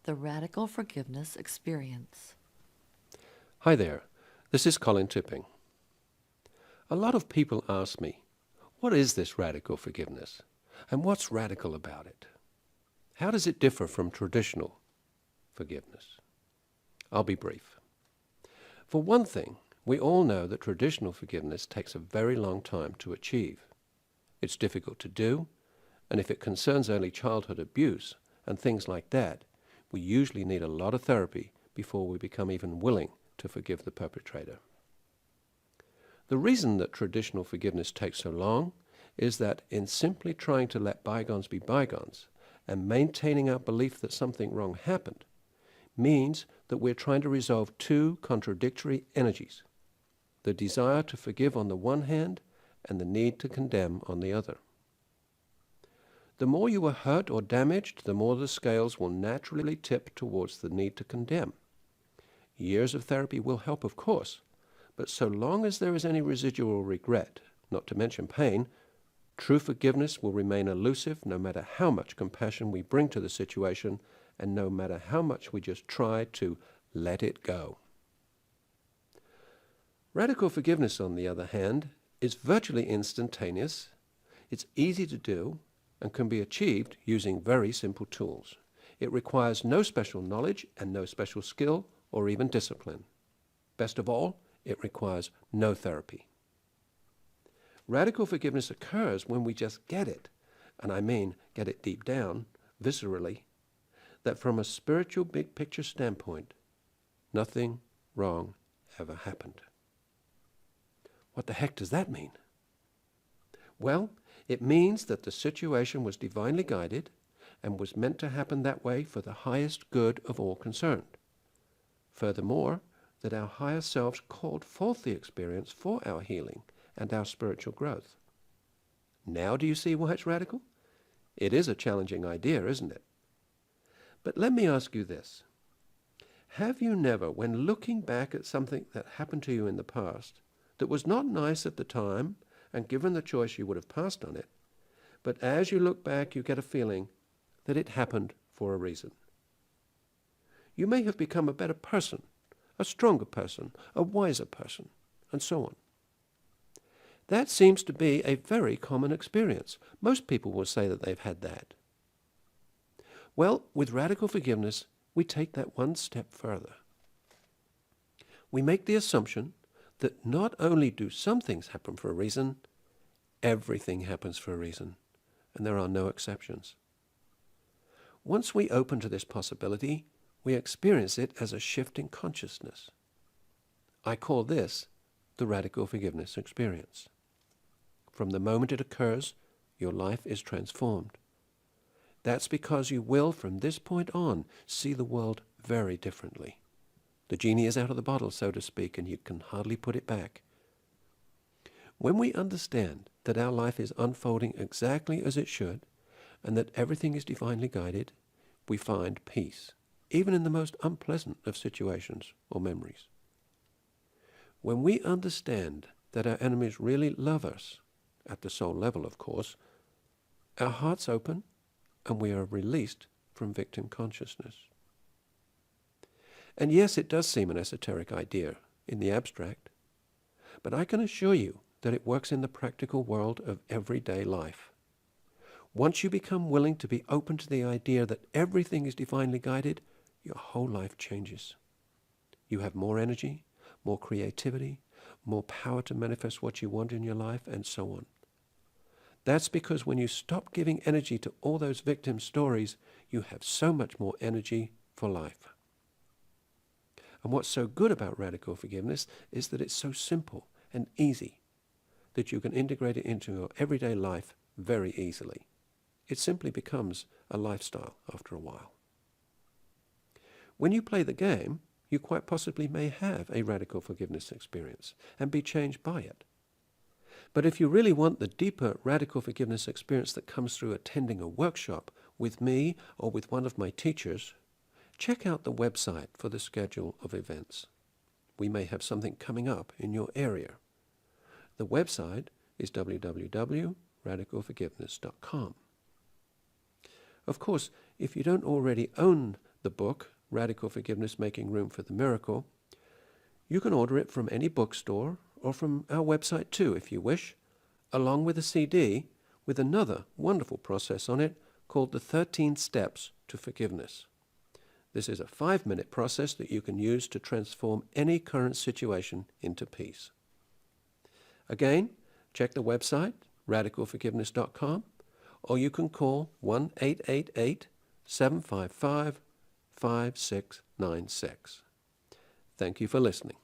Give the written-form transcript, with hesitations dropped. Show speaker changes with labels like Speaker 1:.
Speaker 1: the Radical Forgiveness Experience.
Speaker 2: Hi there, this is Colin Tipping. A lot of people ask me, what is this radical forgiveness? And what's radical about it? How does it differ from traditional forgiveness? I'll be brief. For one thing, we all know that traditional forgiveness takes a very long time to achieve. It's difficult to do, and if it concerns early childhood abuse and things like that, we usually need a lot of therapy before we become even willing to forgive the perpetrator. The reason that traditional forgiveness takes so long is that in simply trying to let bygones be bygones and maintaining our belief that something wrong happened means that we're trying to resolve two contradictory energies, the desire to forgive on the one hand and the need to condemn on the other. The more you are hurt or damaged, the more the scales will naturally tip towards the need to condemn. Years of therapy will help, of course, but so long as there is any residual regret, not to mention pain, true forgiveness will remain elusive no matter how much compassion we bring to the situation and no matter how much we just try to let it go. Radical forgiveness, on the other hand, is virtually instantaneous, it's easy to do, and can be achieved using very simple tools. It requires no special knowledge and no special skill or even discipline. Best of all, it requires no therapy. Radical forgiveness occurs when we just get it, and I mean get it deep down, viscerally, that from a spiritual big picture standpoint, nothing wrong ever happened. What the heck does that mean? Well, it means that the situation was divinely guided and was meant to happen that way for the highest good of all concerned. Furthermore, that our higher selves called forth the experience for our healing and our spiritual growth. Now do you see why it's radical? It is a challenging idea, isn't it? But let me ask you this. Have you never, when looking back at something that happened to you in the past that was not nice at the time, and given the choice you would have passed on it, but as you look back you get a feeling that it happened for a reason? You may have become a better person, a stronger person, a wiser person, and so on. That seems to be a very common experience. Most people will say that they've had that. Well, with radical forgiveness, we take that one step further. We make the assumption that not only do some things happen for a reason, everything happens for a reason, and there are no exceptions. Once we open to this possibility, we experience it as a shift in consciousness. I call this the radical forgiveness experience. From the moment it occurs, your life is transformed. That's because you will, from this point on, see the world very differently. The genie is out of the bottle, so to speak, and you can hardly put it back. When we understand that our life is unfolding exactly as it should, and that everything is divinely guided, we find peace, even in the most unpleasant of situations or memories. When we understand that our enemies really love us, at the soul level, of course, our hearts open and we are released from victim consciousness. And yes, it does seem an esoteric idea in the abstract, but I can assure you that it works in the practical world of everyday life. Once you become willing to be open to the idea that everything is divinely guided, your whole life changes. You have more energy, more creativity, more power to manifest what you want in your life, and so on. That's because when you stop giving energy to all those victim stories, you have so much more energy for life. And what's so good about radical forgiveness is that it's so simple and easy that you can integrate it into your everyday life very easily. It simply becomes a lifestyle after a while. When you play the game, you quite possibly may have a radical forgiveness experience and be changed by it. But if you really want the deeper radical forgiveness experience that comes through attending a workshop with me or with one of my teachers, check out the website for the schedule of events. We may have something coming up in your area. The website is www.radicalforgiveness.com. Of course, if you don't already own the book, Radical Forgiveness Making Room for the Miracle, you can order it from any bookstore or from our website too, if you wish, along with a CD with another wonderful process on it called the 13 Steps to Forgiveness. This is a 5-minute process that you can use to transform any current situation into peace. Again, check the website, radicalforgiveness.com, or you can call 1-888-755-5696. Thank you for listening.